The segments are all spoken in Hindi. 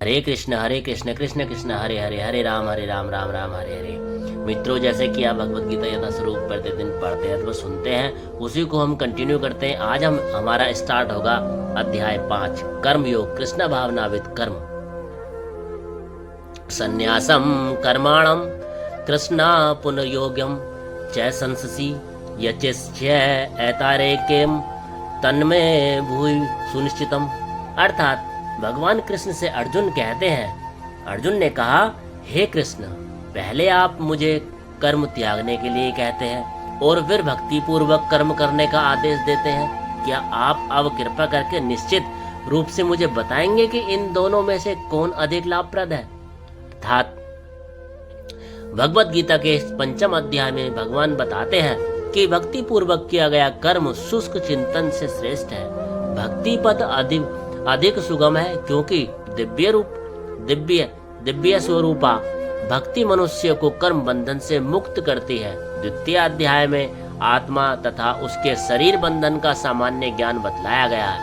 हरे कृष्ण कृष्ण कृष्ण हरे हरे, हरे राम राम राम हरे हरे। मित्रों, जैसे कि आप भगवत गीता यथा स्वरूप प्रतिदिन पढ़ते हैं तो सुनते हैं, उसी को हम कंटिन्यू करते हैं। आज हमारा स्टार्ट होगा अध्याय 5 कर्म योग, कृष्ण भावनाविद कर्म। संन्यासम कर्माणम कृष्णा पुनर्योग्यम च संससी यचिश्च एतारेकेम तन्मे भूय सुनिश्चितम। अर्थात भगवान कृष्ण से अर्जुन कहते हैं, अर्जुन ने कहा, हे कृष्ण, पहले आप मुझे कर्म त्यागने के लिए कहते हैं और फिर भक्ति पूर्वक कर्म करने का आदेश देते हैं। क्या आप अब कृपा करके निश्चित रूप से मुझे बताएंगे कि इन दोनों में से कौन अधिक लाभप्रद है? अर्थात भगवत गीता के 5वें अध्याय में भगवान बताते हैं कि भक्ति पूर्वक किया गया कर्म शुष्क चिंतन से श्रेष्ठ है। भक्ति पद अधिक सुगम है, क्योंकि दिव्य स्वरूपा भक्ति मनुष्य को कर्म बंधन से मुक्त करती है। द्वितीय अध्याय में आत्मा तथा उसके शरीर बंधन का सामान्य ज्ञान बतलाया गया है।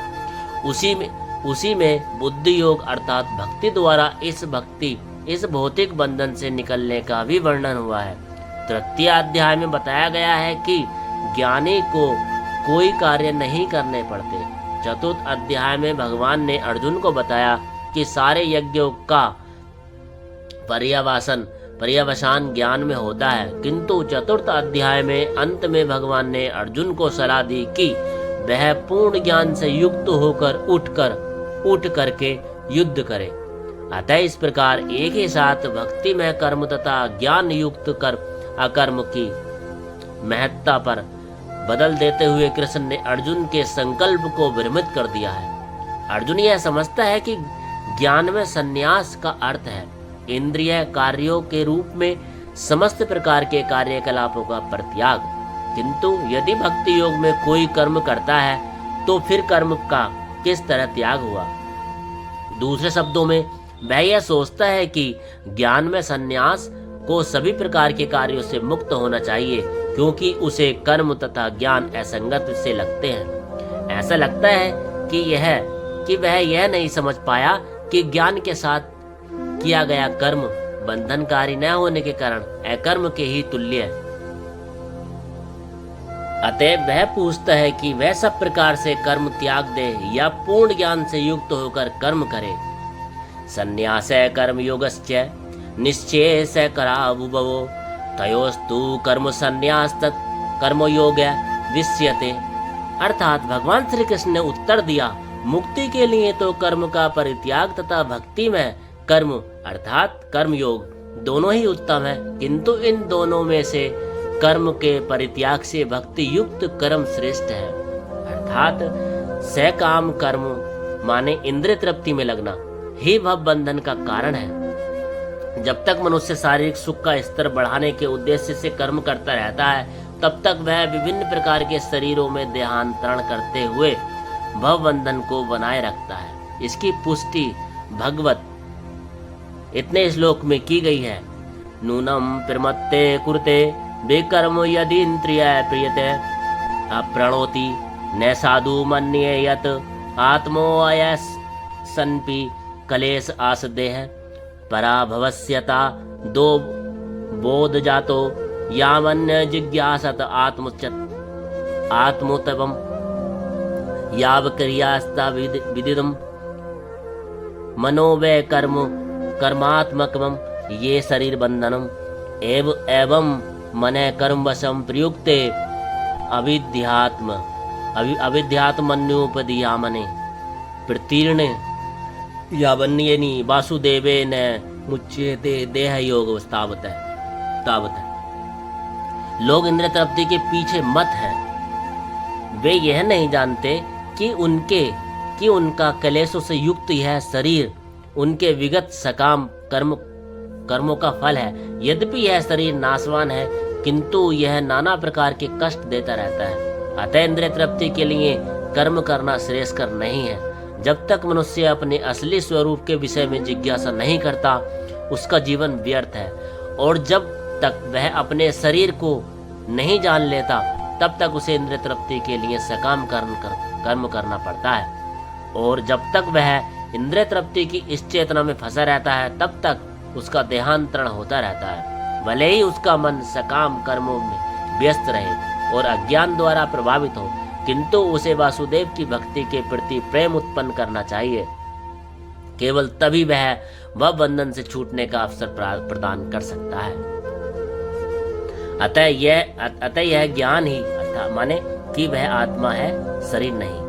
उसी में बुद्धि योग अर्थात भक्ति द्वारा इस भौतिक बंधन से निकलने का भी वर्णन हुआ है। तृतीय अध्याय में बताया गया है कि ज्ञानी को कोई कार्य नहीं करने पड़ते। चतुर्थ अध्याय में भगवान ने अर्जुन को बताया कि सारे यज्ञों का पर्यवसान ज्ञान में होता है, किंतु चतुर्थ अध्याय में अंत में भगवान ने अर्जुन को सलाह दी कि वह पूर्ण ज्ञान से युक्त होकर उठ करके युद्ध करे। अतः इस प्रकार एक ही साथ भक्ति में कर्म तथा ज्ञान युक्त अकर्म की महत्ता पर बदल देते हुए कृष्ण ने अर्जुन के संकल्प को विरमित कर दिया है। अर्जुन यह समझता है कि ज्ञान में संन्यास का अर्थ है इंद्रिय कार्यों के रूप में समस्त प्रकार के कार्यकलापों का परित्याग। किंतु यदि भक्ति योग में कोई कर्म करता है तो फिर कर्म का किस तरह त्याग हुआ? दूसरे शब्दों में वह यह सोचता है कि ज्ञान में संन्यास को सभी प्रकार के कार्यों से मुक्त होना चाहिए, क्योंकि उसे कर्म तथा ज्ञान असंगत से लगते हैं। ऐसा लगता है कि वह यह नहीं समझ पाया कि ज्ञान के साथ किया गया कर्म बंधनकारी न होने के कारण अकर्म के ही तुल्य है। अतः वह पूछता है कि वह सब प्रकार से कर्म त्याग दे या पूर्ण ज्ञान से युक्त होकर कर्म करे। संन्यास कर्म योगश्च निश्चय स करावुभवो तयोस्तु कर्म संन्यास तत् कर्म योग विष्यते। अर्थात भगवान श्री कृष्ण ने उत्तर दिया, मुक्ति के लिए तो कर्म का परित्याग तथा भक्ति में कर्म अर्थात कर्म योग दोनों ही उत्तम है, किंतु इन दोनों में से कर्म के परित्याग से भक्ति युक्त कर्म श्रेष्ठ है। अर्थात सकाम कर्म माने इंद्रिय तृप्ति में लगना ही भव बंधन का कारण है। जब तक मनुष्य शारीरिक सुख का स्तर बढ़ाने के उद्देश्य से कर्म करता रहता है, तब तक वह विभिन्न प्रकार के शरीरों में देहांतरण करते हुए भव बंधन को बनाए रखता है। इसकी पुष्टि भगवत इतने श्लोक में की गई है। नूनम प्रमत्ते कुरुते बेकर्म यदि इंद्रिय प्रियते अप्रणोति न साधु मन्ये यत आत्मो अयस सन्पि कलेश आसदेह पराभवस्यता दो बोध जातो यावन्य जिज्ञासत आत्मोत्तम याव क्रियास्ता विदितम मनोवय कर्मात्मकम ये शरीर बंधनम एवं मने कर्म वशम प्रयुक्ते अविद्यात्मन्योपदीयामने प्रतीर्ण यावन्येनि वासुदेवेन मुच्यते देह योग तावत है। लोग इंद्रिय तृप्ति के पीछे मत हैं। वे यह नहीं जानते कि उनका कलेशों से युक्त यह शरीर उनके विगत सकाम कर्मों का फल है। यद्यपि यह शरीर नाशवान है, किंतु यह नाना प्रकार के कष्ट देता रहता है। अतः इंद्रिय तृप्ति के लिए कर्म करना श्रेयस्कर नहीं है। जब तक मनुष्य अपने असली स्वरूप के विषय में जिज्ञासा नहीं करता, उसका जीवन व्यर्थ है। और जब तक वह अपने शरीर को नहीं जान लेता, तब तक उसे इंद्रिय तृप्ति के लिए सकाम कर्म करना पड़ता है। और जब तक वह इंद्रिय तृप्ति की इस चेतना में फंसा रहता है तब तक उसका देहांतरण होता रहता है। भले ही उसका मन सकाम कर्मों में व्यस्त रहे और अज्ञान द्वारा प्रभावित हो, किंतु उसे वासुदेव की भक्ति के प्रति प्रेम उत्पन्न करना चाहिए। केवल तभी वह बंधन से छूटने का अवसर प्रदान कर सकता है। अतः यह ज्ञान ही माने कि वह आत्मा है, शरीर नहीं।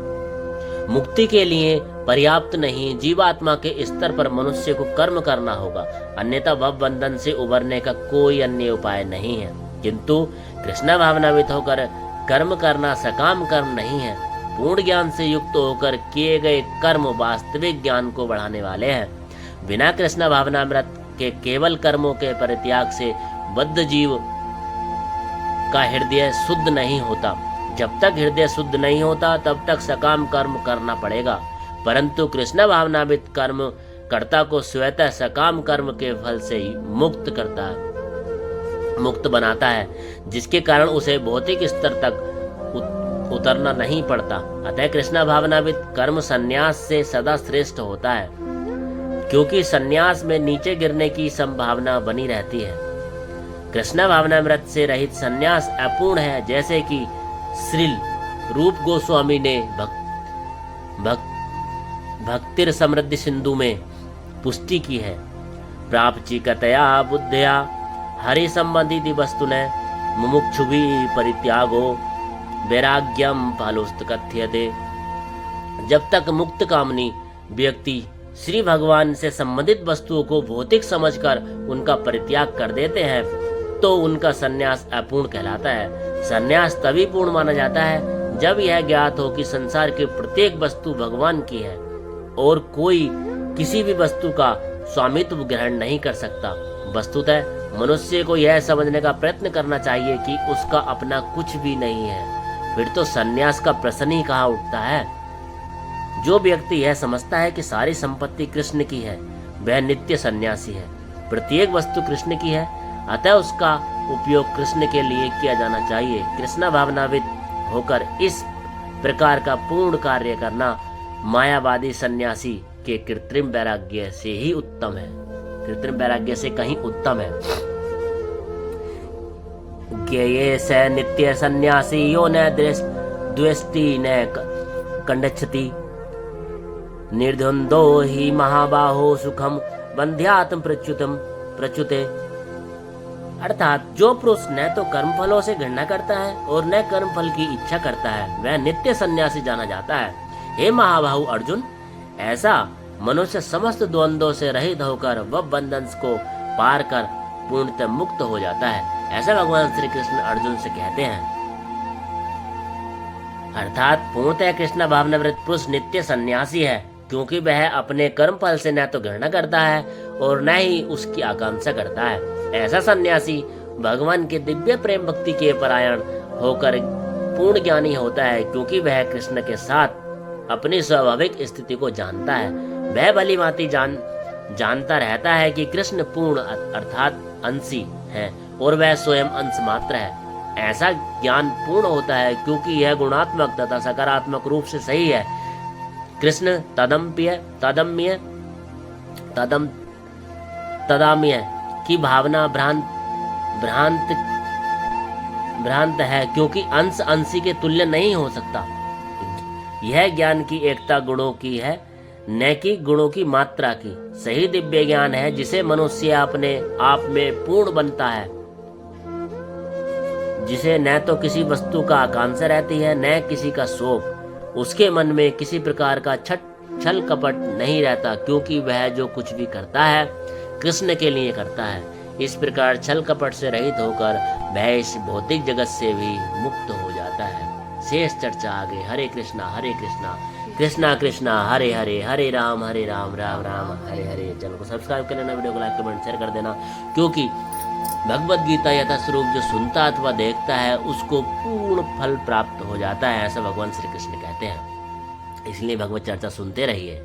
मुक्ति के लिए पर्याप्त नहीं, जीवात्मा के स्तर पर मनुष्य को कर्म करना होगा, अन्यथा वह बंधन से उबरने का कोई अन्य उपाय नहीं है। किंतु कृष्ण भावनावित होकर कर्म करना सकाम कर्म नहीं है। पूर्ण ज्ञान से युक्त होकर किए गए कर्म वास्तविक ज्ञान को बढ़ाने वाले हैं। बिना कृष्ण भावनामृत के केवल कर्मों के परित्याग से बद्ध जीव का हृदय शुद्ध नहीं होता। जब तक हृदय शुद्ध नहीं होता तब तक सकाम कर्म करना पड़ेगा, परंतु कृष्ण भावनावित कर्म कर्ता को स्वतः सकाम कर्म के फल से मुक्त बनाता है, जिसके कारण उसे भौतिक स्तर तक उतरना नहीं पड़ता। अतः कृष्ण भावनावित कर्म संन्यास से सदा श्रेष्ठ होता है, क्योंकि संन्यास में नीचे गिरने की संभावना बनी रहती है। कृष्ण भावनामृत से रहित संन्यास अपूर्ण है, जैसे कि श्रील रूप गोस्वामी ने भक्तिर समृद्धि सिंधु में पुष्टि की है। प्रापचिकतया बुद्धया हरि संबंधित वस्तुने मुमुक्षुभि परित्यागो वैराग्यम फालोस्त कथ्यते। जब तक मुक्त कामनी व्यक्ति श्री भगवान से संबंधित वस्तुओं को भौतिक समझकर उनका परित्याग कर देते हैं तो उनका संन्यास अपूर्ण कहलाता है। संन्यास तभी पूर्ण माना जाता है जब यह ज्ञात हो कि संसार की प्रत्येक वस्तु भगवान की है और कोई किसी भी वस्तु का स्वामित्व ग्रहण नहीं कर सकता। वस्तुतः मनुष्य को यह समझने का प्रयत्न करना चाहिए कि उसका अपना कुछ भी नहीं है, फिर तो संन्यास का प्रश्न ही कहाँ उठता है। जो व्यक्ति यह समझता है कि सारी संपत्ति कृष्ण की है, वह नित्य सन्यासी है। प्रत्येक वस्तु कृष्ण की है, अतः उसका उपयोग कृष्ण के लिए किया जाना चाहिए। कृष्ण भावनावित होकर इस प्रकार का पूर्ण कार्य करना मायावादी सन्यासी के कृत्रिम वैराग्य से ही उत्तम है, कृत्रिम वैराग्य से कहीं उत्तम है। ज्ञेये स नित्य सन्यासी यो न द्वेष्टि न कंडच्छति निर्द्वंदो ही महाबाहो सुखम बंध्यात्म प्रच्युते। अर्थात जो पुरुष न तो कर्म फलों से घृणा करता है और न कर्म फल की इच्छा करता है, वह नित्य सन्यासी जाना जाता है। हे महाबाहु अर्जुन, ऐसा मनुष्य समस्त द्वंद्वों से रहित होकर वह बंधन को पार कर पूर्णतः मुक्त हो जाता है। ऐसा भगवान श्री कृष्ण अर्जुन से कहते हैं। अर्थात पूर्णतः कृष्ण भावनावृत पुरुष नित्य सन्यासी है, क्योंकि वह अपने कर्म फल से न तो घृणा करता है और न ही उसकी आकांक्षा करता है। ऐसा सन्यासी भगवान के दिव्य प्रेम भक्ति के परायण होकर पूर्ण ज्ञानी होता है, क्योंकि वह कृष्ण के साथ अपनी स्वाभाविक स्थिति को जानता है। वह भली भांति जानता रहता है कि कृष्ण पूर्ण अर्थात अंशी है और वह स्वयं अंश मात्र है। ऐसा ज्ञान पूर्ण होता है क्योंकि यह गुणात्मक तथा सकारात्मक रूप से सही है। कृष्ण तदाम्य की भावना भ्रांत है, क्योंकि अंश अंशी के तुल्य नहीं हो सकता। यह ज्ञान की एकता गुणों की है, न कि गुणों की मात्रा की। सही दिव्य ज्ञान है जिसे मनुष्य अपने आप में पूर्ण बनता है, जिसे न तो किसी वस्तु का आकांक्षा रहती है न किसी का शोक। उसके मन में किसी प्रकार का छल कपट नहीं रहता, क्योंकि वह जो कुछ भी करता है कृष्ण के लिए करता है। इस प्रकार छल कपट से रहित होकर वह इस भौतिक जगत से भी मुक्त हो जाता है। शेष चर्चा आगे। हरे कृष्णा कृष्णा कृष्णा हरे हरे, हरे राम राम राम हरे हरे। चैनल को सब्सक्राइब कर लेना, वीडियो को लाइक कमेंट शेयर कर देना, क्योंकि भगवद गीता यथास्वरूप जो सुनता अथवा देखता है उसको पूर्ण फल प्राप्त हो जाता है, ऐसा भगवान श्री कृष्ण कहते हैं। इसलिए भगवत चर्चा सुनते रहिए।